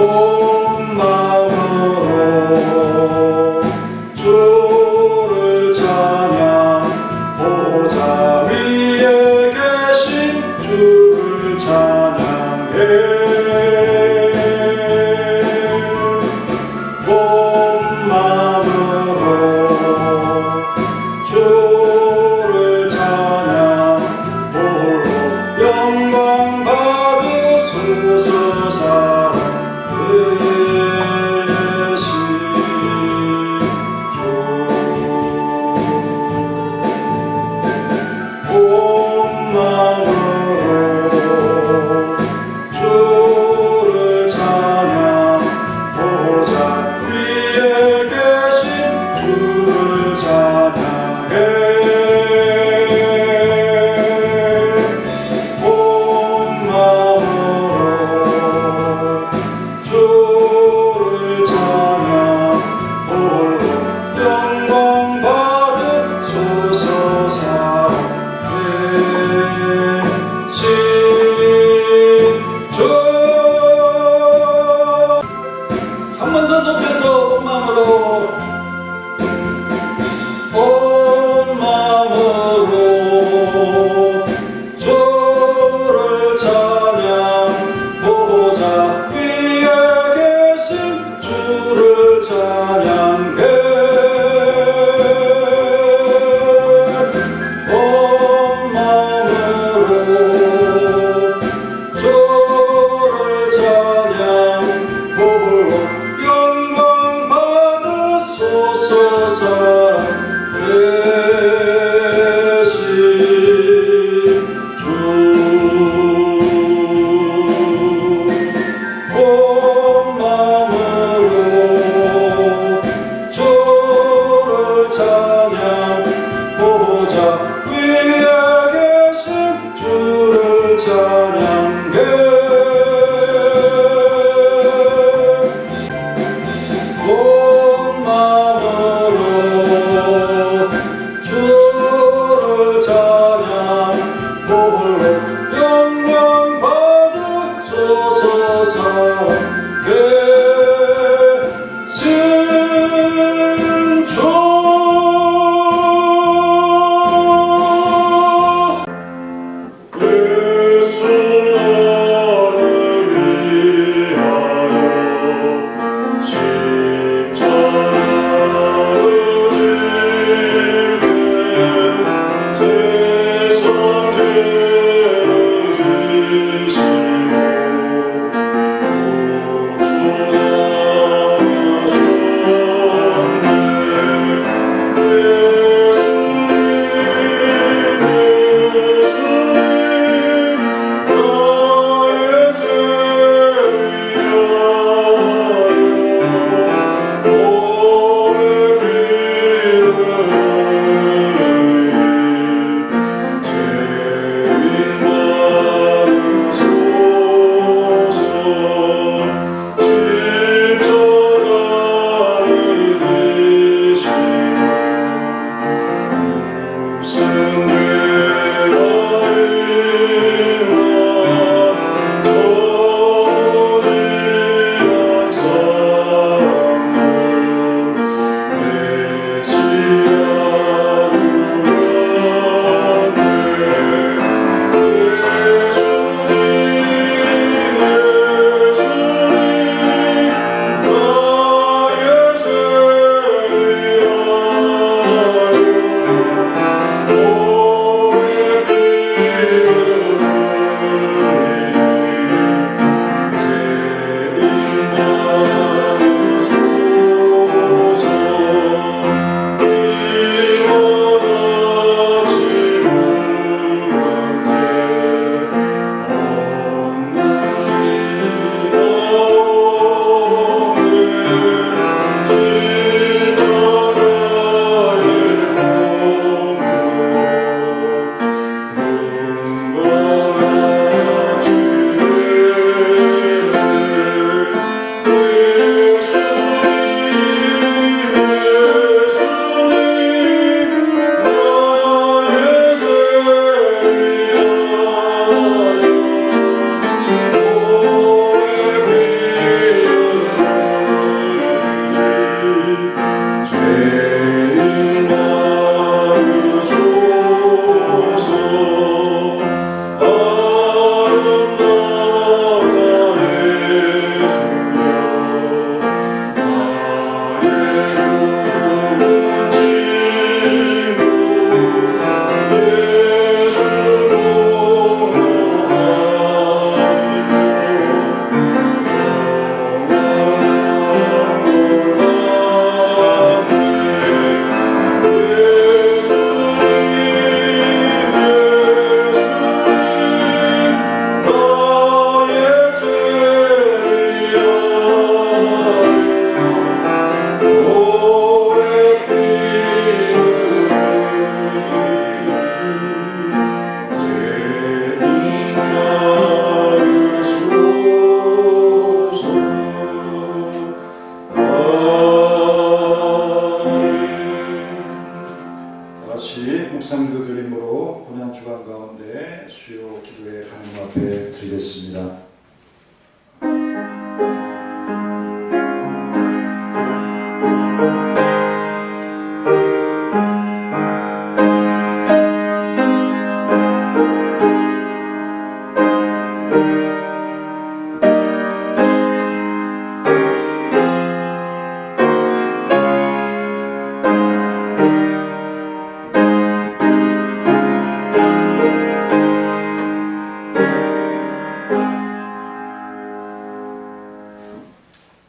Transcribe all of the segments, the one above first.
온 마음으로 주를 찬양, 보좌 위에 계신 주를 찬양해. 온 마음으로 주를 찬양, 홀로 영광 받으소서. 사랑해. 기도드리겠습니다.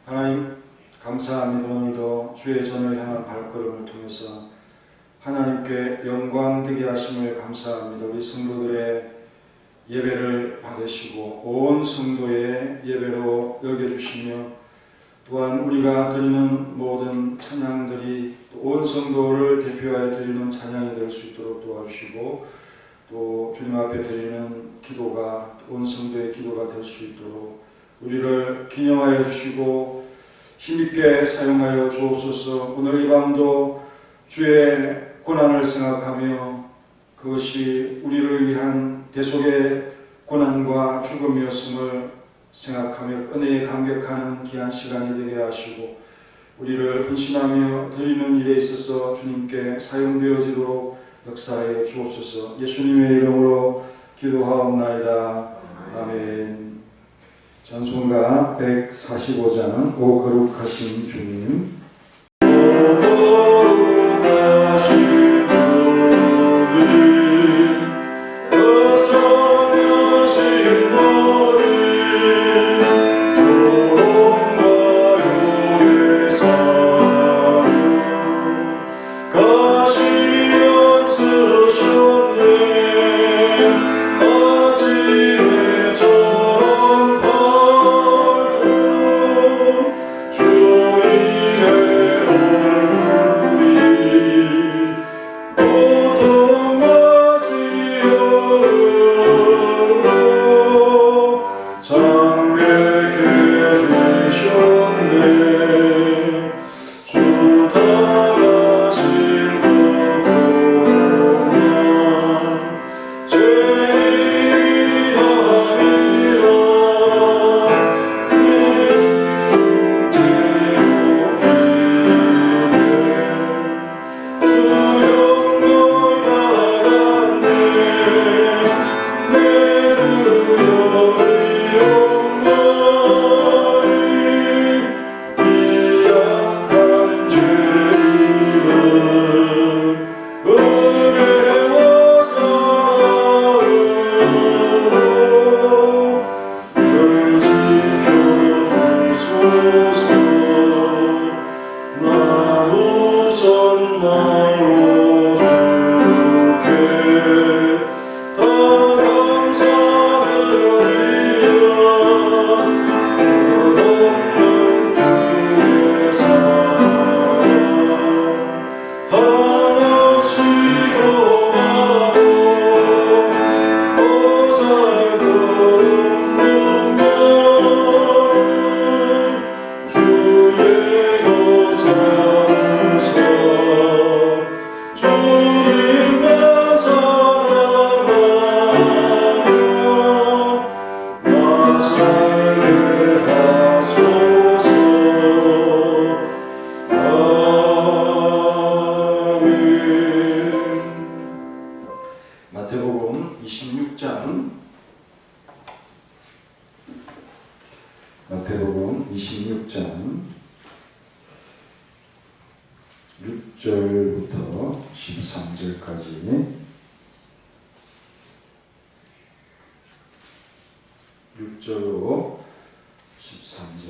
하나님 감사합니다. 오늘도 주의 전을 향한 발걸음을 통해서 하나님께 영광 되게 하심을 감사합니다. 우리 성도들의 예배를 받으시고 온 성도의 예배로 여겨주시며 또한 우리가 드리는 모든 찬양들이 온 성도를 대표하여 드리는 찬양이 될 수 있도록 도와주시고 또 주님 앞에 드리는 기도가 온 성도의 기도가 될 수 있도록 우리를 기념하여 주시고 힘있게 사용하여 주옵소서. 오늘 이 밤도 주의 고난을 생각하며 그것이 우리를 위한 대속의 고난과 죽음이었음을 생각하며 은혜에 감격하는 귀한 시간이 되게 하시고 우리를 헌신하며 드리는 일에 있어서 주님께 사용되어지도록 역사하여 주옵소서. 예수님의 이름으로 기도하옵나이다. 아멘. 찬송가 145장 오 거룩하신 주님. 오 거룩하신 주님 그 선하신 머리 조롱과 용에서 가시연 쓰셨네 아침에처럼 마태복음 26장 6절부터 13절까지 6절로 13절.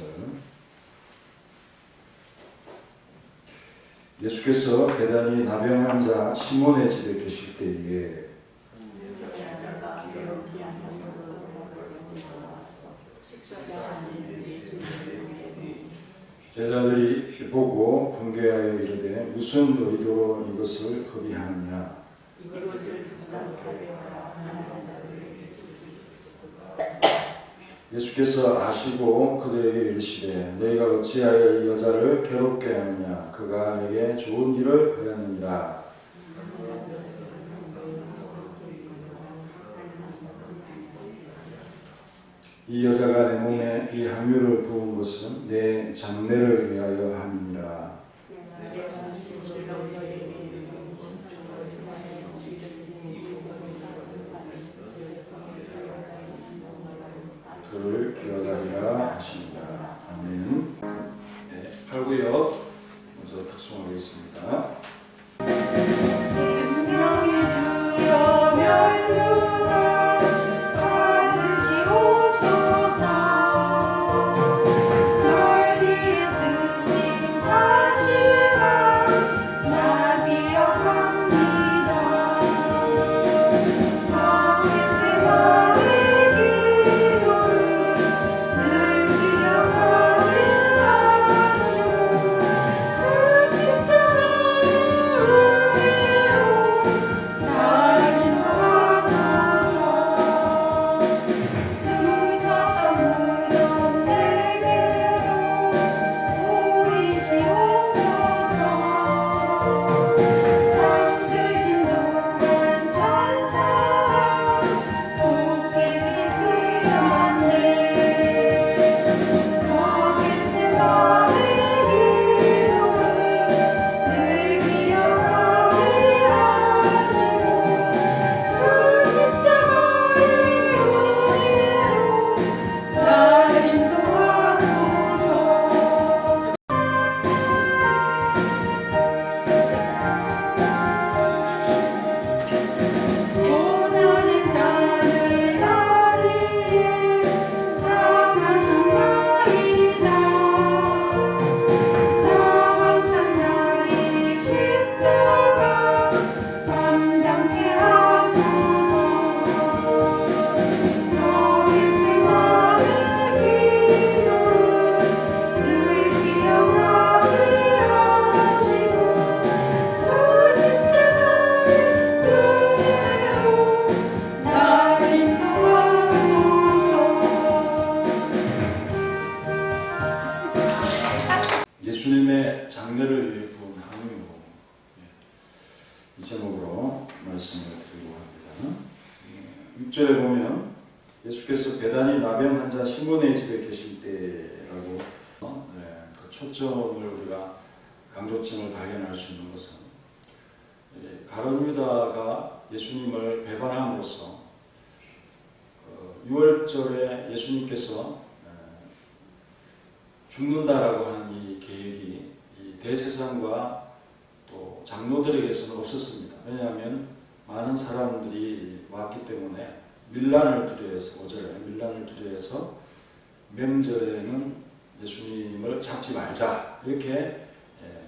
예수께서 배단이 나병한 자 시몬의 집에 계실 때에 제자들이 보고 분개하여 이르되 무슨 의도로 이것을 허비하느냐. 예수께서 아시고 그들에게 이르시되 너희가 어찌하여 이 여자를 괴롭게 하느냐. 그가 내게 좋은 일을 하였느니라. 이 여자가 내 몸에 이 향유를 부은 것은 내 장례를 위하여 함이니라. 그를 기억하리라 하십니다. 아멘. 네, 8구역 먼저 탁송하겠습니다. 예수님의 장례를 위해 부은 향유, 이 제목으로 말씀을 드리고 합니다. 6절에 보면 예수께서 베다니 나병 환자 시몬의 집에 계실 때라고 그 초점을 우리가 강조점을 발견할 수 있는 것은 가룟 유다가 예수님을 배반함으로써 6월절에 예수님께서 죽는다라고 하는 이 계획이 이 대제사장과 또 장로들에게서는 없었습니다. 왜냐하면 많은 사람들이 왔기 때문에 밀란을 두려워해서 5절에 밀란을 두려워해서 명절에는 예수님을 잡지 말자 이렇게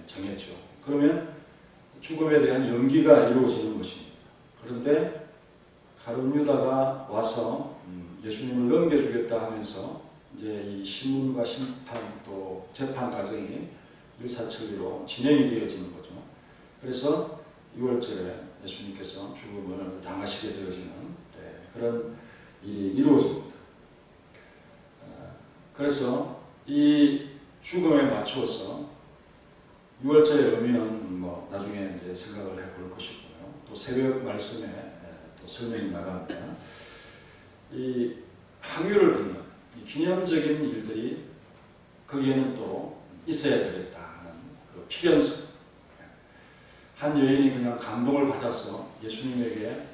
정했죠. 그러면 죽음에 대한 연기가 이루어지는 것입니다. 그런데 가룟 유다가 와서 예수님을 넘겨주겠다 하면서 이제 이 신문과 심판 또 재판 과정이 일사천리로 진행이 되어지는 거죠. 그래서 6월절에 예수님께서 죽음을 당하시게 되어지는 그런 일이 이루어집니다. 그래서 이 죽음에 맞추어서 6월절의 의미는 뭐 나중에 이제 생각을 해볼 것이고요. 또 새벽 말씀에 또 설명이 나갑니다. 이 향유를 붓는 이 기념적인 일들이 거기에는 또 있어야 되겠다 하는 그 필연성. 한 여인이 그냥 감동을 받아서 예수님에게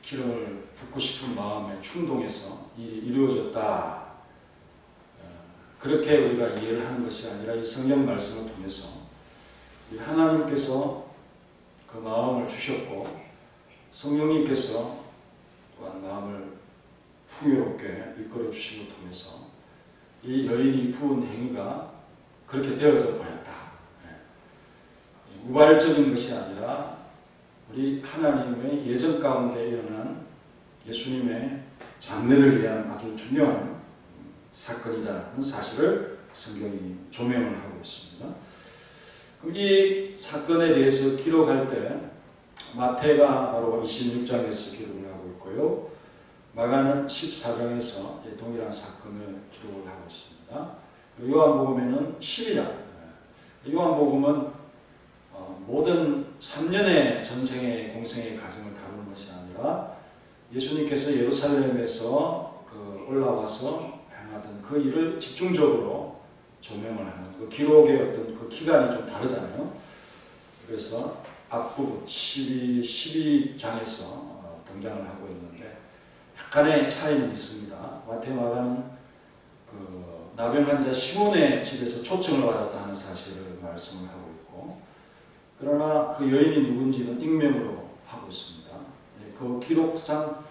기름을 붓고 싶은 마음에 충동해서 일이 이루어졌다. 그렇게 우리가 이해를 하는 것이 아니라 이 성경 말씀을 통해서 하나님께서 그 마음을 주셨고 성령님께서 또한 마음을 풍요롭게 이끌어 주심을 통해서 이 여인이 부은 행위가 그렇게 되어져 보였다. 우발적인 것이 아니라 우리 하나님의 예정 가운데 일어난 예수님의 장례를 위한 아주 중요한 사건이라는 사실을 성경이 조명을 하고 있습니다. 그럼 이 사건에 대해서 기록할 때 마태가 바로 26장에서 기록을 하고 있고요. 마가는 14장에서 동일한 사건을 기록을 하고 있습니다. 요한복음에는 12장. 요한복음은 모든 3년의 전생의 공생의 과정을 다루는 것이 아니라 예수님께서 예루살렘에서 그 올라와서 행하던 그 일을 집중적으로 조명을 하는 그 기록의 어떤 그 기간이 좀 다르잖아요. 그래서 앞부분 12장에서 등장을 하고 있는데 약간의 차이는 있습니다. 마태마가는 그 나병 환자 시몬의 집에서 초청을 받았다는 사실을 말씀을 하고 있고, 그러나 그 여인이 누군지는 익명으로 하고 있습니다. 그 기록상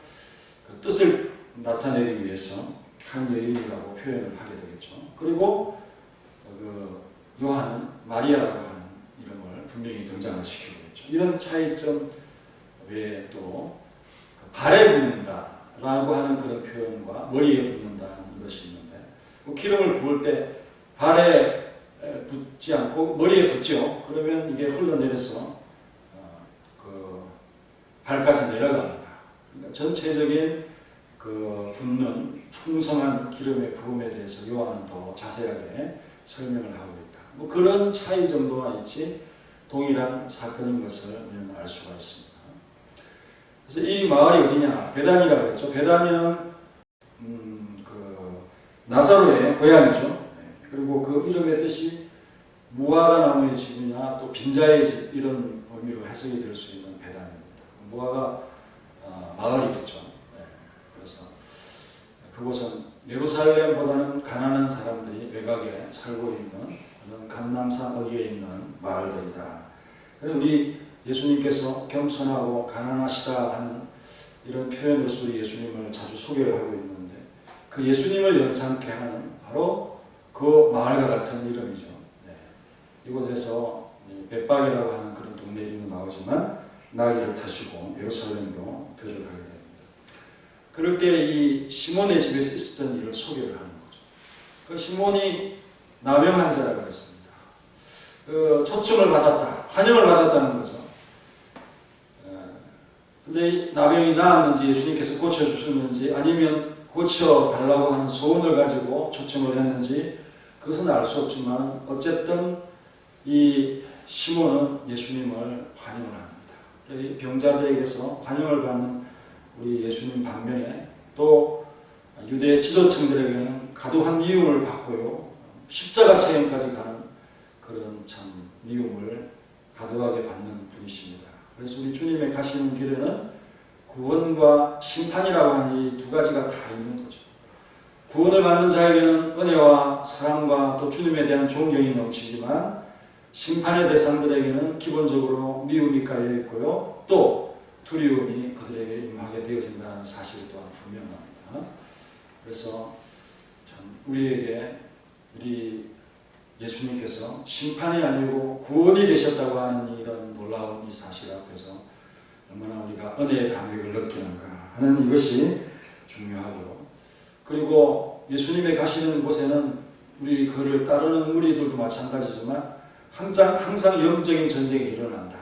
그 뜻을 나타내기 위해서 한 여인이라고 표현을 하게 되겠죠. 그리고 그 요한은 마리아라고 하는 이름을 분명히 등장을 시키고 있죠. 이런 차이점 외에 또 발에 붓는다라고 하는 그런 표현과 머리에 붓는다는 이것이 있는데, 기름을 부을 때 발에 붓지 않고 머리에 붓죠. 그러면 이게 흘러내려서 그 발까지 내려갑니다. 그러니까 전체적인 그 붓는 풍성한 기름의 부음에 대해서 요한은 더 자세하게 설명을 하고 있다. 뭐 그런 차이 정도가 있지 동일한 사건인 것을 우리는 알 수가 있습니다. 그래서 이 마을이 어디냐? 베다니라고 그랬죠. 베다니는 그 나사로의 고향이죠. 그리고 그 이름의 뜻이 무화과 나무의 집이나 또 빈자의 집 이런 의미로 해석이 될 수 있는 베다니입니다. 무화과 마을이겠죠. 그래서 그곳은 예루살렘보다는 가난한 사람들이 외곽에 살고 있는 그런 감람산 어귀에 있는 마을들이다. 그래서 우리 예수님께서 겸손하고 가난하시다 하는 이런 표현으로서 예수님을 자주 소개를 하고 있는데, 그 예수님을 연상케 하는 바로 그 마을과 같은 이름이죠. 이곳에서 벳박이라고 하는 그런 동네 이름이 나오지만 나귀를 타시고 예루살렘으로 들어가게 됩니다. 그럴 때 이 시몬의 집에서 있었던 일을 소개를 하는 거죠. 그 시몬이 나병 환자라고 했습니다. 그 초청을 받았다, 환영을 받았다는 거죠. 근데 나병이 나았는지 예수님께서 고쳐주셨는지 아니면 고쳐달라고 하는 소원을 가지고 초청을 했는지 그것은 알 수 없지만 어쨌든 이 시몬은 예수님을 환영을 합니다. 이 병자들에게서 환영을 받는 우리 예수님 반면에 또 유대 지도층들에게는 과도한 미움을 받고요, 십자가 체형까지 가는 그런 참 미움을 과도하게 받는 분이십니다. 그래서 우리 주님의 가시는 길에는 구원과 심판이라고 하는 이 두 가지가 다 있는 거죠. 구원을 받는 자에게는 은혜와 사랑과 또 주님에 대한 존경이 넘치지만, 심판의 대상들에게는 기본적으로 미움이 깔려 있고요, 또 두려움이 그들에게 임하게 되어진다는 사실 또한 분명합니다. 그래서 참 우리에게 우리 예수님께서 심판이 아니고 구원이 되셨다고 하는 이런 놀라운 이 사실 앞에서 얼마나 우리가 은혜의 감격을 느끼는가 하는 이것이 중요하고요. 그리고 예수님의 가시는 곳에는 우리 그를 따르는 무리들도 마찬가지지만 항상 영적인 전쟁이 일어난다.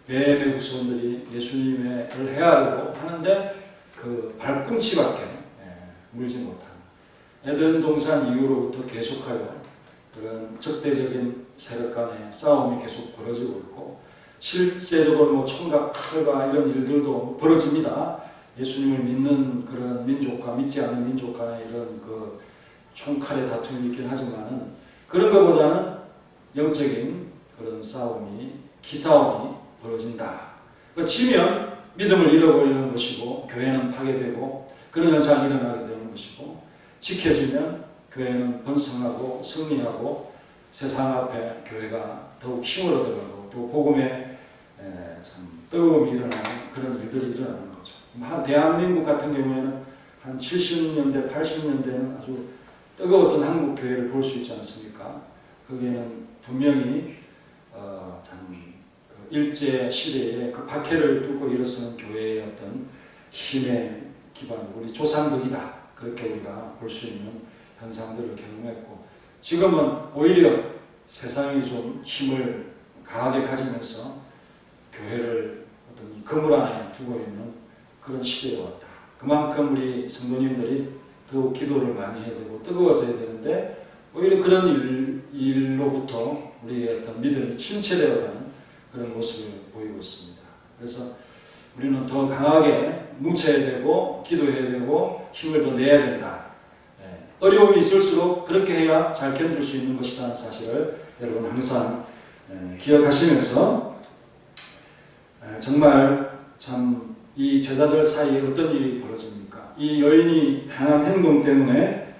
뱀의 후손들이 예수님을 헤아리고 하는데 그 발꿈치밖에 물지 못하는, 에덴 동산 이후로부터 계속하여 그런 적대적인 세력 간의 싸움이 계속 벌어지고 있고, 실제적으로 뭐 총각 칼과 이런 일들도 벌어집니다. 예수님을 믿는 그런 민족과 믿지 않는 민족 간의 이런 그 총칼의 다툼이 있긴 하지만은 그런 것보다는 영적인 그런 싸움이, 기싸움이 벌어진다. 치면 믿음을 잃어버리는 것이고 교회는 파괴되고 그런 현상이 일어나게 되는 것이고, 지켜지면 교회는 번성하고 승리하고 세상 앞에 교회가 더욱 힘을 얻어가고 또 복음의 참 뜨거움이 일어나는 그런 일들이 일어나는 거죠. 대한민국 같은 경우에는 한 70년대, 80년대는 아주 뜨거웠던 한국 교회를 볼 수 있지 않습니까? 거기에는 분명히 그 일제 시대에 그 박해를 뚫고 일어서는 교회의 어떤 힘의 기반, 우리 조상들이다, 그렇게 우리가 볼 수 있는 현상들을 경험했고, 지금은 오히려 세상이 좀 힘을 강하게 가지면서 교회를 어떤 이 그물 안에 두고 있는 그런 시대에 왔다. 그만큼 우리 성도님들이 더욱 기도를 많이 해야 되고 뜨거워져야 되는데 오히려 그런 일로부터 우리의 어떤 믿음이 침체되어가는 그런 모습을 보이고 있습니다. 그래서 우리는 더 강하게 뭉쳐야 되고 기도해야 되고 힘을 더 내야 된다. 어려움이 있을수록 그렇게 해야 잘 견딜 수 있는 것이라는 사실을 여러분 항상 기억하시면서 정말 참 이 제자들 사이에 어떤 일이 벌어집니까? 이 여인이 행한 행동 때문에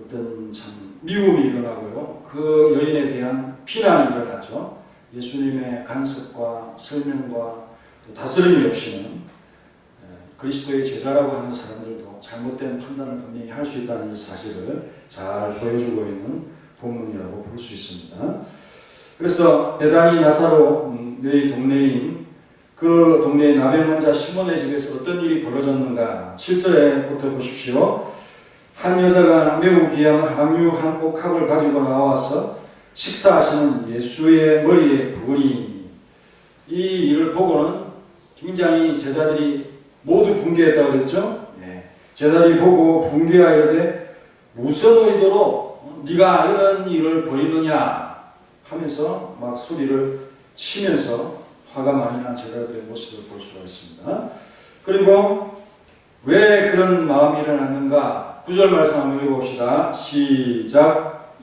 어떤 참 미움이 일어나고요. 그 여인에 대한 비난이 일어나죠. 예수님의 간섭과 설명과 또 다스림이 없이는 그리스도의 제자라고 하는 사람들도 잘못된 판단을 분명히 할 수 있다는 이 사실을 잘 보여주고 있는 본문이라고 볼 수 있습니다. 그래서 베다니 나사로의 동네인 그 동네의 나병 환자 시몬의 집에서 어떤 일이 벌어졌는가 7절에부터 보십시오. 한 여자가 매우 귀한 항유 한 옥합을 가지고 나와서 식사하시는 예수의 머리에 부으니 이 일을 보고는 굉장히 제자들이 모두 붕괴했다고 그랬죠. 제자들이 보고 붕괴하여되 무슨 의도로 네가 이런 일을 벌이느냐 하면서 막 소리를 치면서 화가 많이 난 제자들의 모습을 볼 수가 있습니다. 그리고 왜 그런 마음이 일어났는가 9절 말씀 한번 읽어봅시다. 시작.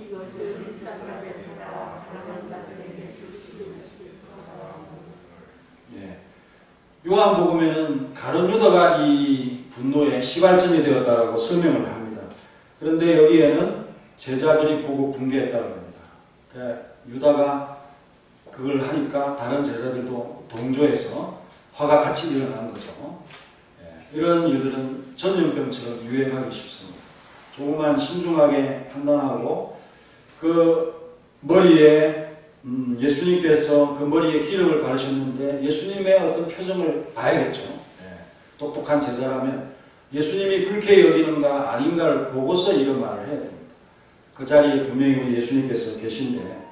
요한복음에는 가룟 유다가 이 분노의 시발점이 되었다라고 설명을 합니다. 그런데 여기에는 제자들이 보고 붕괴했다고 합니다. 그러니까 유다가 그걸 하니까 다른 제자들도 동조해서 화가 같이 일어나는 거죠. 이런 일들은 전염병처럼 유행하기 쉽습니다. 조금만 신중하게 판단하고 그 머리에 예수님께서 그 머리에 기름을 바르셨는데 예수님의 어떤 표정을 봐야겠죠. 똑똑한 제자라면 예수님이 불쾌히 여기는가 아닌가를 보고서 이런 말을 해야 됩니다. 그 자리에 분명히 우리 예수님께서 계신데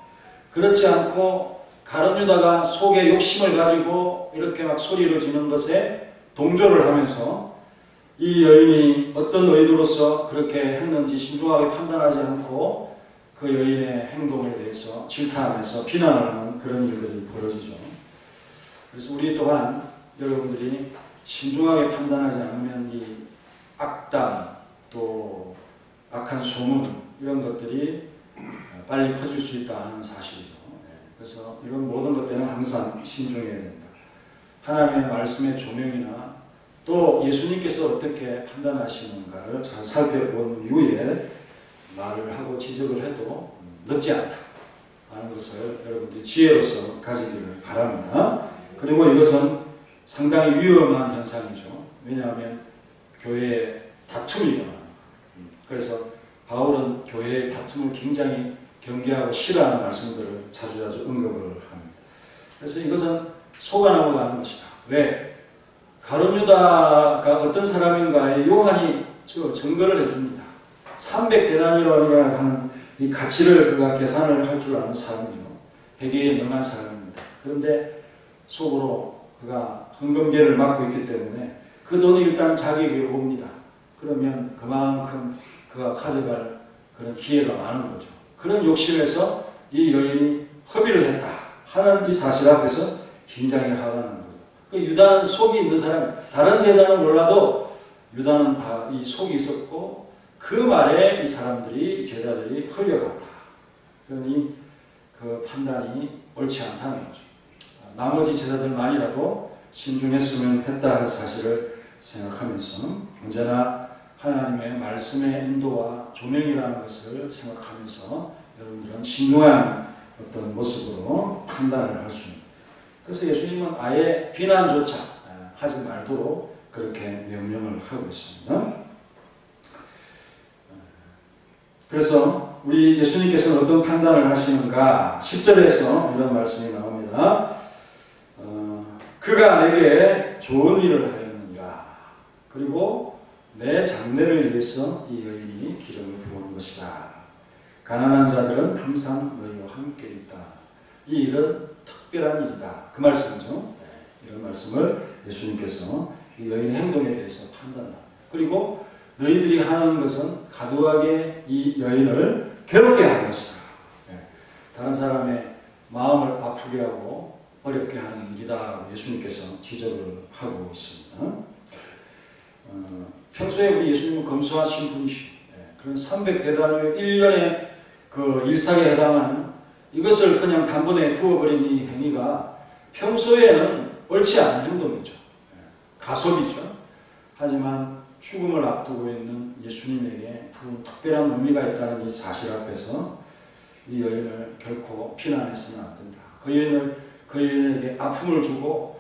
그렇지 않고 가룟 유다가 속에 욕심을 가지고 이렇게 막 소리를 지는 것에 동조를 하면서 이 여인이 어떤 의도로서 그렇게 했는지 신중하게 판단하지 않고 그 여인의 행동에 대해서 질타하면서 비난을 하는 그런 일들이 벌어지죠. 그래서 우리 또한 여러분들이 신중하게 판단하지 않으면 이 악담 또 악한 소문 이런 것들이 빨리 퍼질 수 있다 하는 사실이죠. 그래서 이런 모든 것들은 항상 신중해야 된다. 하나님의 말씀의 조명이나 또 예수님께서 어떻게 판단하시는가를 잘 살펴본 이후에 말을 하고 지적을 해도 늦지 않다 하는 것을 여러분들이 지혜로서 가지기를 바랍니다. 그리고 이것은 상당히 위험한 현상이죠. 왜냐하면 교회에 다툼이 일어나는 거예요. 그래서 바울은 교회의 다툼을 굉장히 경계하고 싫어하는 말씀들을 자주자주 언급을 합니다. 그래서 이것은 속아나고 가는 것이다. 왜? 가룟 유다가 어떤 사람인가에 요한이 증거를 해줍니다. 300데나리온이라고 하는 이 가치를 그가 계산을 할 줄 아는 사람이죠. 회개에 능한 사람입니다. 그런데 속으로 그가 헌금계를 맡고 있기 때문에 그 돈이 일단 자기에게 옵니다. 그러면 그만큼 그가 가져갈 그런 기회가 많은 거죠. 그런 욕심에서 이 여인이 허비를 했다 하는 이 사실 앞에서 굉장히 화가 나는 거죠. 그 유다는 속이 있는 사람이 다른 제자는 몰라도 유다는 이 속이 있었고 그 말에 이 사람들이 제자들이 흘려갔다. 그러니 그 판단이 옳지 않다는 거죠. 나머지 제자들만이라도 신중했으면 했다는 사실을 생각하면서 언제나 하나님의 말씀의 인도와 조명이라는 것을 생각하면서 여러분들은 신중한 어떤 모습으로 판단을 할 수 있습니다. 그래서 예수님은 아예 비난조차 하지 말도록 그렇게 명령을 하고 있습니다. 그래서 우리 예수님께서는 어떤 판단을 하시는가 10절에서 이런 말씀이 나옵니다. 그가 내게 좋은 일을 하였느니라. 그리고 내 장래를 위해서 이 여인이 기름을 부은 것이라. 가난한 자들은 항상 너희와 함께 있다. 이 일은 특별한 일이다. 그 말씀이죠. 이런 말씀을 예수님께서 이 여인의 행동에 대해서 판단합니다. 그리고 너희들이 하는 것은 가두하게 이 여인을 괴롭게 하는 것이다. 다른 사람의 마음을 아프게 하고 어렵게 하는 일이다라고 예수님께서 지적을 하고 있습니다. 평소에 우리 예수님은 검소하신 분이시고, 그런 300대달 1년의 그 일상에 해당하는 이것을 그냥 단번에 부어버린 이 행위가 평소에는 옳지 않은 행동이죠. 가속이죠. 하지만 죽음을 앞두고 있는 예수님에게 특별한 의미가 있다는 이 사실 앞에서 이 여인을 결코 비난해서는 안 된다. 그 여인에게 아픔을 주고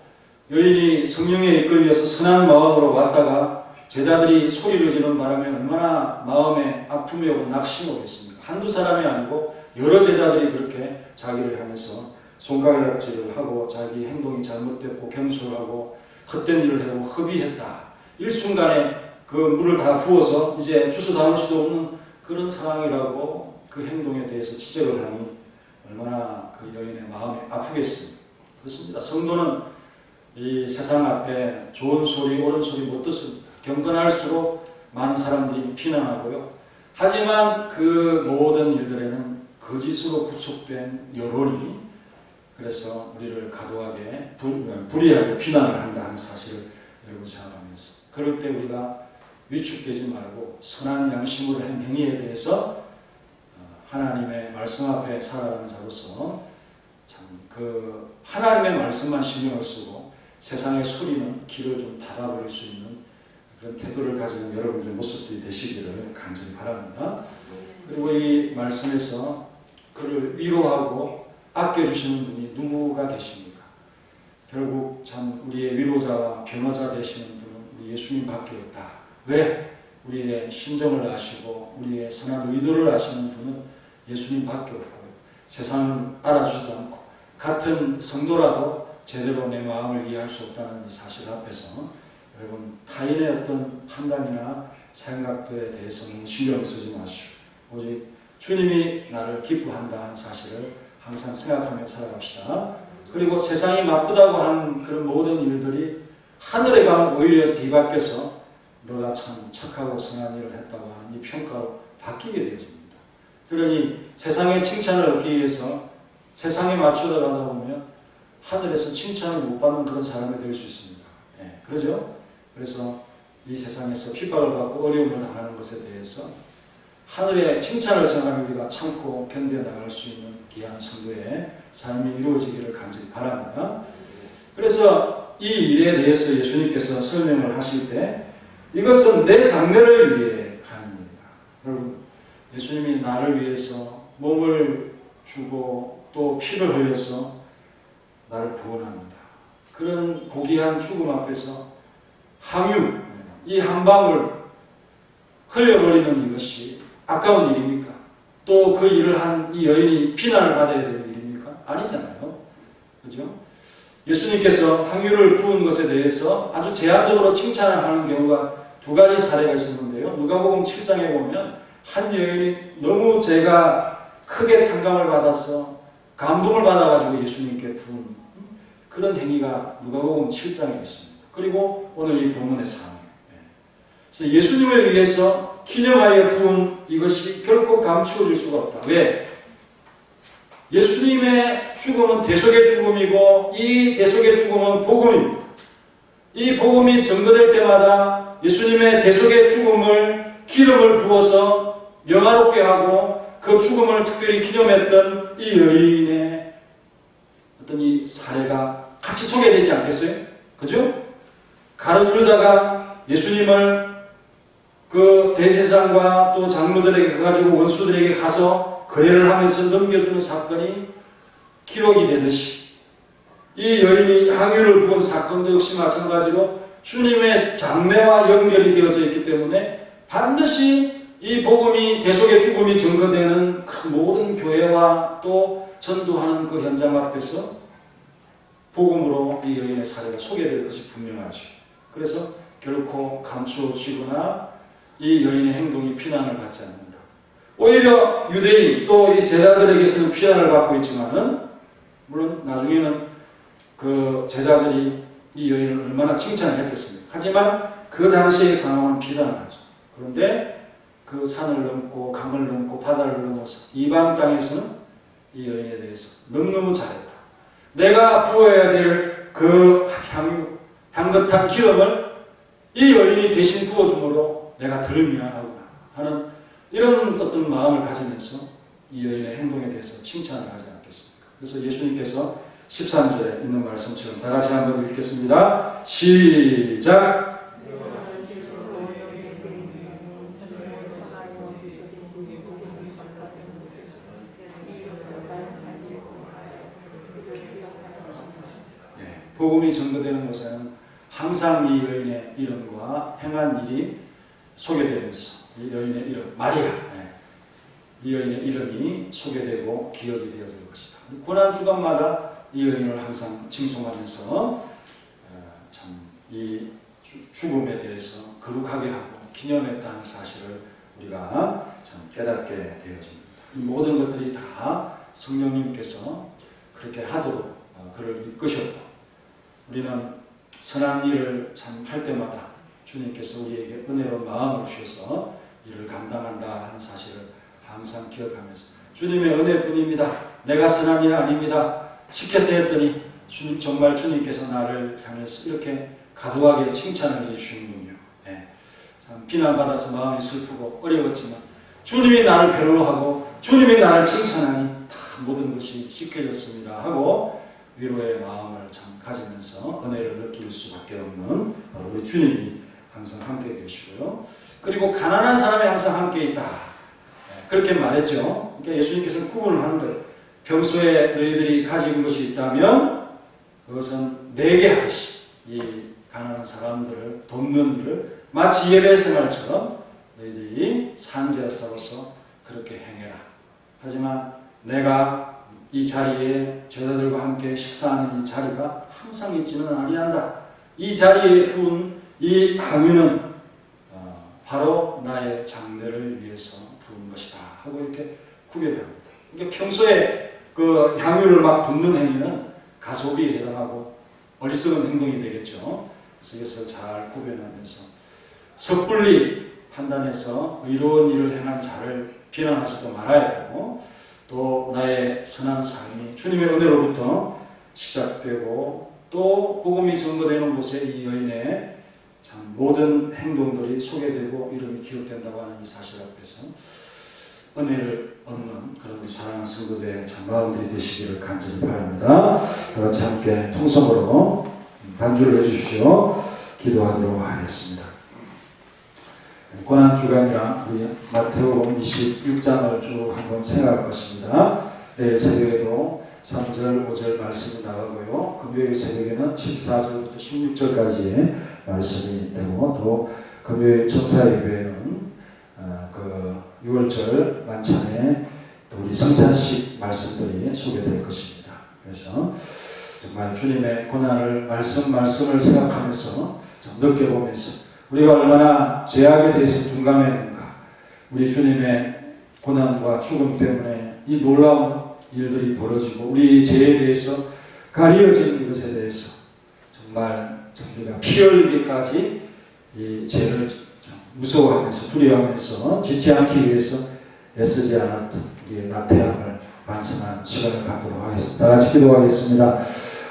여인이 성령에 이끌려서 선한 마음으로 왔다가 제자들이 소리를 지르는 바람에 얼마나 마음에 아픔이 오고 낙심이 오겠습니까? 한두 사람이 아니고 여러 제자들이 그렇게 자기를 향해서 손가락질을 하고 자기 행동이 잘못됐고 경솔하고 헛된 일을 하고 허비했다. 일순간에 그 물을 다 부어서 이제 주워 담을 수도 없는 그런 상황이라고 그 행동에 대해서 지적을 하니 얼마나 그 여인의 마음이 아프겠습니까? 그렇습니다. 성도는 이 세상 앞에 좋은 소리, 옳은 소리 못 듣습니다. 경건할수록 많은 사람들이 비난하고요. 하지만 그 모든 일들에는 거짓으로 구축된 여론이 그래서 우리를 과도하게 불의하게 비난을 한다는 사실을 여러분 생각하면서 그럴 때 우리가 위축되지 말고 선한 양심으로 한 행위에 대해서 하나님의 말씀 앞에 살아가는 자로서 참 그 하나님의 말씀만 신경을 쓰고 세상의 소리는 귀를 좀 닫아버릴 수 있는 그런 태도를 가지는 여러분들의 모습들이 되시기를 간절히 바랍니다. 그리고 이 말씀에서 그를 위로하고 아껴주시는 분이 누구가 계십니까? 결국 참 우리의 위로자와 변호자 되시는 분은 우리 예수님밖에 없다. 왜? 우리의 심정을 아시고 우리의 선한 의도를 아시는 분은 예수님밖에 없고 세상은 알아주지도 않고 같은 성도라도 제대로 내 마음을 이해할 수 없다는 이 사실 앞에서 여러분 타인의 어떤 판단이나 생각들에 대해서는 신경 쓰지 마시고 오직 주님이 나를 기뻐한다는 사실을 항상 생각하며 살아갑시다. 그리고 세상이 나쁘다고 하는 그런 모든 일들이 하늘에 가면 오히려 뒤바뀌어서 너가 참 착하고 선한 일을 했다고 하는 이 평가로 바뀌게 되어집니다. 그러니 세상의 칭찬을 얻기 위해서 세상에 맞추다 가다 보면 하늘에서 칭찬을 못 받는 그런 사람이 될 수 있습니다. 네, 그러죠? 그래서 이 세상에서 핍박을 받고 어려움을 당하는 것에 대해서 하늘의 칭찬을 생각하며 우리가 참고 견뎌나갈 수 있는 귀한 성도의 삶이 이루어지기를 간절히 바랍니다. 그래서 이 일에 대해서 예수님께서 설명을 하실 때 이것은 내 장래를 위해 하는 일이다. 여러분 예수님이 나를 위해서 몸을 주고 또 피를 흘려서 나를 구원합니다. 그런 고귀한 죽음 앞에서 항유, 이 한 방울 흘려버리는 이것이 아까운 일입니까? 또 그 일을 한 이 여인이 비난을 받아야 될 일입니까? 아니잖아요. 그죠? 예수님께서 항유를 부은 것에 대해서 아주 제한적으로 칭찬을 하는 경우가 두 가지 사례가 있었는데요. 누가복음 7장에 보면 한 여인이 너무 제가 크게 탕감을 받아서 감동을 받아가지고 예수님께 부은 그런 행위가 누가복음 7장에 있습니다. 그리고 오늘 이 본문의 상황. 그래서 예수님을 위해서 기념하여 부은 이것이 결코 감추어질 수가 없다. 왜? 예수님의 죽음은 대속의 죽음이고 이 대속의 죽음은 복음입니다. 이 복음이 증거될 때마다 예수님의 대속의 죽음을 기름을 부어서 영화롭게 하고 그 죽음을 특별히 기념했던 이 여인의 어떤 이 사례가 같이 소개되지 않겠어요? 그죠? 가룟 유다가 예수님을 그 대제사장과 또 장로들에게 가지고 원수들에게 가서 거래를 하면서 넘겨주는 사건이 기록이 되듯이 이 여인이 항유를 부은 사건도 역시 마찬가지로 주님의 장래와 연결이 되어져 있기 때문에 반드시 이 복음이 대속의 죽음이 증거되는 그 모든 교회와 또 전도하는 그 현장 앞에서 복음으로 이 여인의 사례가 소개될 것이 분명하죠. 그래서 결코 감추어지거나 이 여인의 행동이 비난을 받지 않는다. 오히려 유대인 또 이 제자들에게서는 비난을 받고 있지만은 물론 나중에는 그 제자들이 이 여인을 얼마나 칭찬을 했겠습니까? 하지만 그 당시의 상황은 비난을 하죠. 그런데 그 산을 넘고 강을 넘고 바다를 넘어서 이방 땅에서는 이 여인에 대해서 너무너무 잘했다. 내가 부어야 될 그 향긋한 기름을 이 여인이 대신 부어줌으로 내가 덜 미안하구나 하는 이런 어떤 마음을 가지면서 이 여인의 행동에 대해서 칭찬을 하지 않겠습니까? 그래서 예수님께서 13절에 있는 말씀처럼 다 같이 한번 읽겠습니다. 시작! 복음이 전거되는 곳에는 항상 이 여인의 이름과 행한 일이 소개되면서 이 여인의 이름, 마리아, 이 여인의 이름이 소개되고 기억이 되어질 것이다. 고난주간마다 이 여인을 항상 칭송하면서 참 이 죽음에 대해서 거룩하게 하고 기념했다는 사실을 우리가 참 깨닫게 되어집니다. 이 모든 것들이 다 성령님께서 그렇게 하도록 그를 이끄셨고, 우리는 선한 일을 참 할 때마다 주님께서 우리에게 은혜로운 마음을 주셔서 이를 감당한다 하는 사실을 항상 기억하면서, 주님의 은혜뿐입니다. 내가 선한 일 아닙니다. 시켜서 했더니 정말 주님께서 나를 향해서 이렇게 가두하게 칭찬을 해주시는군요. 참 비난받아서 마음이 슬프고 어려웠지만 주님이 나를 변호하고 주님이 나를 칭찬하니 다 모든 것이 씻겨졌습니다 하고 위로의 마음을 참 가지면서 은혜를 느낄 수밖에 없는 우리 주님이 항상 함께 계시고요. 그리고 가난한 사람이 항상 함께 있다. 그렇게 말했죠. 그러니까 예수님께서는 구분을 하는 거예요. 평소에 너희들이 가진 것이 있다면 그것은 내게 하듯이 이 가난한 사람들을 돕는 일을 마치 예배 생활처럼 너희들이 산제사로서 그렇게 행해라. 하지만 내가 이 자리에 제자들과 함께 식사하는 이 자리가 항상 있지는 아니한다. 이 자리에 부은 이 향유는 바로 나의 장례를 위해서 부은 것이다 하고 이렇게 구별합니다. 그러니까 평소에 그 향유를 막 붓는 행위는 가소비에 해당하고 어리석은 행동이 되겠죠. 그래서 이것을 잘 구별하면서 섣불리 판단해서 의로운 일을 행한 자를 비난하지도 말아야 되고, 또 나의 선한 삶이 주님의 은혜로부터 시작되고 또 복음이 증거되는 곳에 이 여인의 참 모든 행동들이 소개되고 이름이 기억된다고 하는 이 사실 앞에서 은혜를 얻는 그런 우리 사랑하는 성도들의 참 마음들이 되시기를 간절히 바랍니다. 다 같이 함께 통성으로 반주를 해주십시오. 기도하도록 하겠습니다. 고난주간이랑 우리 마태복음 26장을 쭉 한번 생각할 것입니다. 내일 새벽에도 3절, 5절 말씀이 나가고요. 금요일 새벽에는 14절부터 16절까지의 말씀이 되고, 또 금요일 천사예배는 그 6월절 만찬에 또 우리 성찬식 말씀들이 소개될 것입니다. 그래서 정말 주님의 고난을 말씀을 생각하면서 좀 느껴보면서 우리가 얼마나 죄악에 대해서 둔감했는가, 우리 주님의 고난과 죽음 때문에 이 놀라운 일들이 벌어지고 우리 죄에 대해서 가려진 이것에 대해서 정말 우리가 피 흘리기까지 이 죄를 무서워하면서 두려워하면서 짓지 않기 위해서 애쓰지 않았던 우리의 나태함을 반성하는 시간을 갖도록 하겠습니다. 다 같이 기도하겠습니다.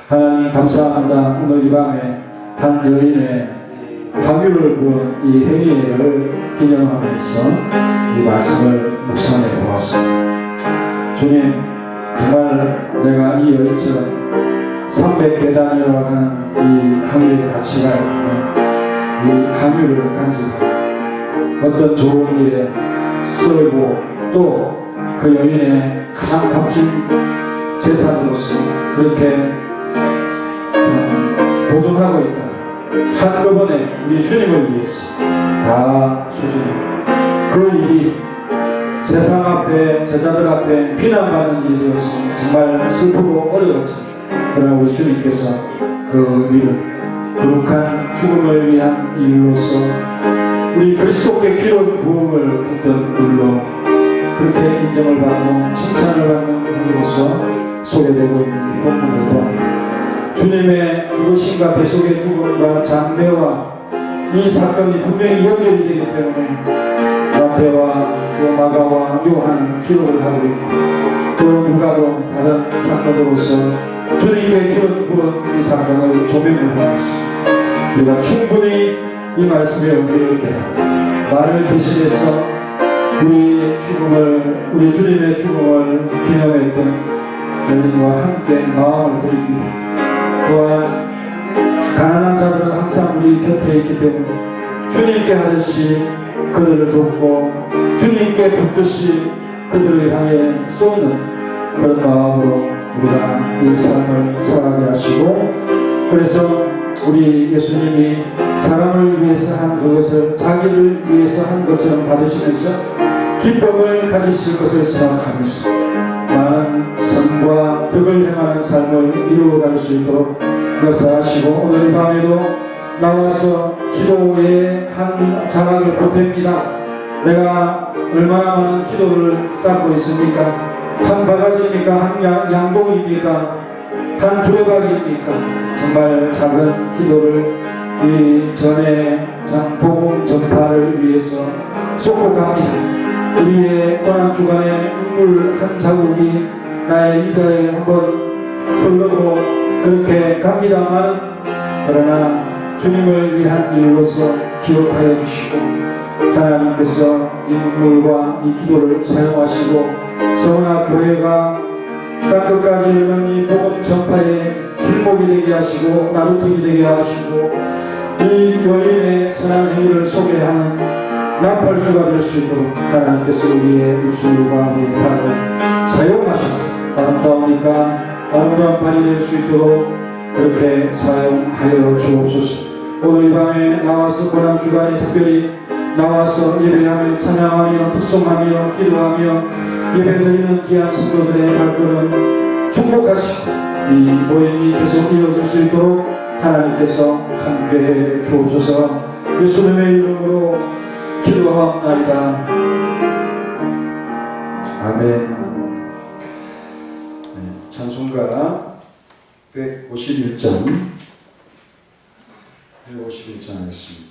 하나님 감사합니다. 오늘 이 밤에 한 여인의 향유를 부은 이 행위를 기념하면서 이 말씀을 묵상해 보았습니다. 주님, 정말 내가 이 여인처럼 300계단이라고 하는 이 향유의 가치가 있는 이 향유를 간직하고 어떤 좋은 일에 쓰고 또 그 여인의 가장 값진 재산으로서 그렇게 보존하고 있다. 한꺼번에 우리 주님을 위해서 다 소중히 그 일이 세상 앞에 제자들 앞에 비난받는 일이었으면 정말 슬프고 어려웠지. 그러나 우리 주님께서 그 의미를 거룩한 죽음을 위한 일로서 우리 그리스도께 기름 부음을 했던 일로 그렇게 인정을 받고 칭찬을 받는 일로서 소개되고 있는 이 본문을 보아 주님의 죽으심과 배속의 죽음과 장례와 이 사건이 분명히 연결이 되기 때문에 마태와 또 마가와 요한은 기록을 하고 있고 또 누가도 다른 사건으로서 주님께 기름 부은 이 사명을 조명을 하고 있습니다. 우리가 충분히 이 말씀에 은혜를 깨닫고 나를 대신해서 우리 주님의 죽음을 기념했던 여러분과 함께 마음을 드립니다. 또한 가난한 자들은 항상 우리 곁에 있기 때문에 주님께 하듯이 그들을 돕고 주님께 붙듯이 그들을 향해 쏘는 그런 마음으로 우리가 이 삶을 살아가게 하시고, 그래서 우리 예수님이 사람을 위해서 한 그것을 자기를 위해서 한 것처럼 받으시면서 기쁨을 가지실 것을 생각하면서 많은 선과 덕을 행하는 삶을 이루어갈 수 있도록 역사하시고, 오늘 이 밤에도 나와서 기도의 한 자락을 보탭니다. 내가 얼마나 많은 기도를 쌓고 있습니까? 한 바가지입니까? 한 양동입니까? 한 두레박입니까? 정말 작은 기도를 이 전에 복음 전파를 위해서 쏟고 갑니다. 우리의 고난주간에 눈물 한 자국이 나의 이사에 한번 흐르고 그렇게 갑니다만, 그러나 주님을 위한 일로서 기억하여 주시고 하나님께서 이 눈물과 이 기도를 사용하시고 서원아 교회가 땅끝까지 이르는 이 복음 전파의 길목이 되게 하시고 나루터기 되게 하시고 이 여인의 선한 행위를 소개하는 나팔수가 될 수 있도록 하나님께서 우리의 입술과 우리의 발을 사용하셨습니다. 아름다우니까 아름다운 발이 될 수 있도록 그렇게 사용하여 주옵소서. 오늘 이 밤에 나와서 고난주간에 특별히 나와서 예배하며 찬양하며 특송하며 기도하며 예배드리는 귀한 성도들의 발걸음 축복하시고 이 모임이 계속 이어질 수 있도록 하나님께서 함께해 주옵소서. 예수님의 이름으로 기도하옵나이다. 아멘. 찬송가 151장 하겠습니다.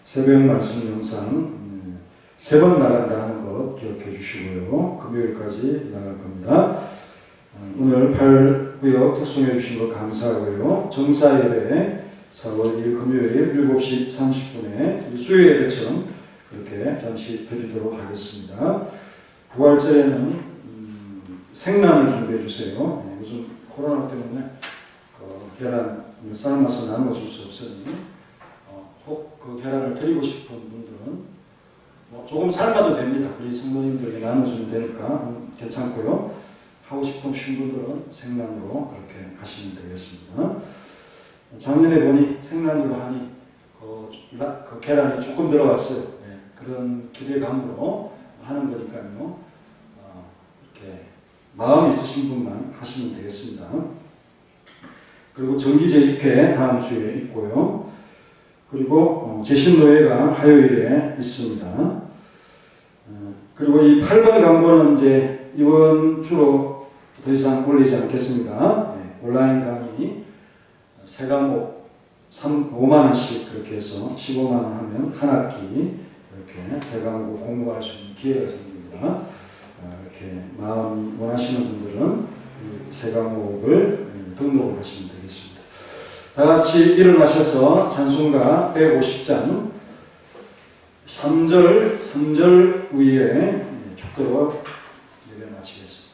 새벽 말씀 영상 3번 나간다는 거 기억해 주시고요. 금요일까지 나갈 겁니다. 오늘 8구역 특송해 주신 거 감사하고요. 정사예배 4월 2일 금요일 7시 30분에 수요예배처럼 그렇게 잠시 드리도록 하겠습니다. 부활절에는 생란을 준비해 주세요. 요즘 코로나 때문에 계란 삶아서 나눠줄 수 없으니 혹 그 계란을 드리고 싶은 분들은 조금 삶아도 됩니다. 우리 성도님들에게 나눠주면 되니까 괜찮고요. 하고 싶으신 분들은 생란으로 그렇게 하시면 되겠습니다. 작년에 보니 생란으로 하니 그 계란이 조금 들어갔어요. 네, 그런 기대감으로 하는 거니까요. 이렇게 마음 있으신 분만 하시면 되겠습니다. 그리고 정기재직회 다음 주에 있고요. 그리고 제신노예가 화요일에 있습니다. 그리고 이 8번 광고는 이제 이번 주로 더 이상 올리지 않겠습니다. 네, 온라인 강의 3과목 5만원씩 그렇게 해서 15만원 하면 한 학기 이렇게 3과목을 공부할 수 있는 기회가 생깁니다. 이렇게 마음이 원하시는 분들은 이 3과목을 등록을 하시면 되겠습니다. 다 같이 일어나셔서 찬송가 150장 3절 위에 축도로 예배 마치겠습니다.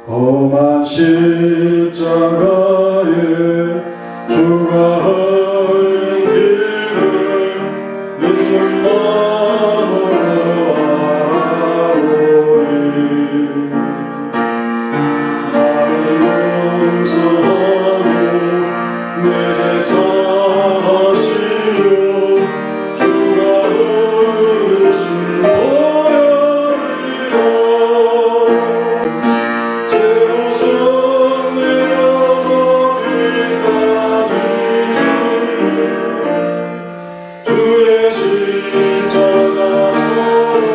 험한 십자가에 주가 흘린 길을 눈물만으로 알아보니 나를 용서하고 내 죄 사하시려 주가 흘리신 보혈이라 주의 십자가 사랑하리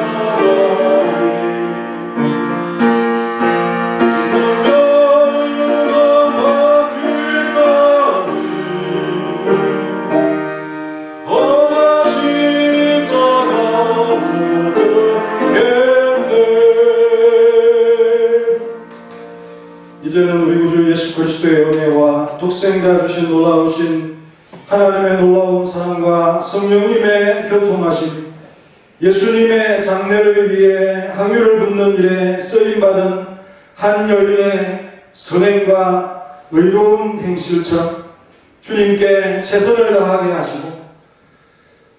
멸류관 받기까지 험한 십자가 묻겠네. 이제는 우리 구주 예수 그리스도의 은혜와 독생자 주신 놀라우신 하나님의 놀라운 사랑과 성령님의 교통하심, 예수님의 장례를 위해 항유를 붓는 일에 쓰임받은 한 여인의 선행과 의로운 행실처럼 주님께 최선을 다하게 하시고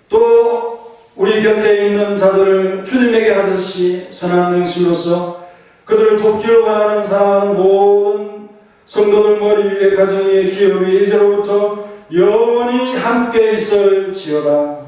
또 우리 곁에 있는 자들을 주님에게 하듯이 선한 행실로서 그들을 돕기를 원하는 사랑하는 모든 성도들 머리 위에 가정의 기업이 이제로부터 영원히 함께 있을지어다.